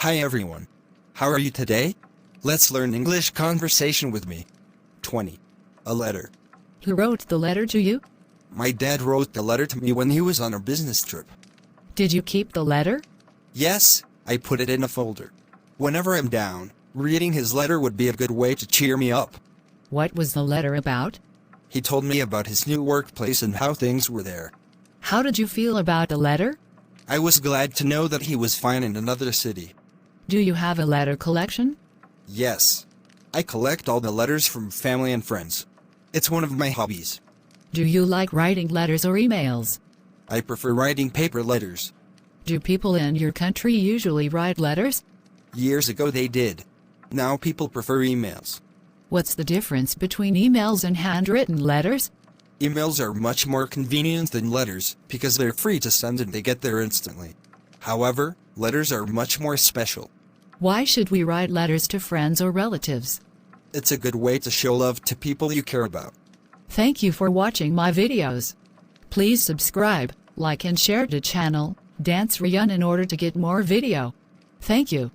Hi everyone. How are you today? Let's learn English conversation with me. 20. A letter. Who wrote the letter to you? My dad wrote the letter to me when he was on a business trip. Did you keep the letter? Yes, I put it in a folder. Whenever I'm down, reading his letter would be a good way to cheer me up. What was the letter about? He told me about his new workplace and how things were there. How did you feel about the letter? I was glad to know that he was fine in another city. Do you have a letter collection? Yes. I collect all the letters from family and friends. It's one of my hobbies. Do you like writing letters or emails? I prefer writing paper letters. Do people in your country usually write letters? Years ago they did. Now people prefer emails. What's the difference between emails and handwritten letters? Emails are much more convenient than letters because they're free to send and they get there instantly. However, letters are much more special. Why should we write letters to friends or relatives? It's a good way to show love to people you care about. Thank you for watching my videos. Please subscribe, like and share the channel, Sreyoun in order to get more video. Thank you.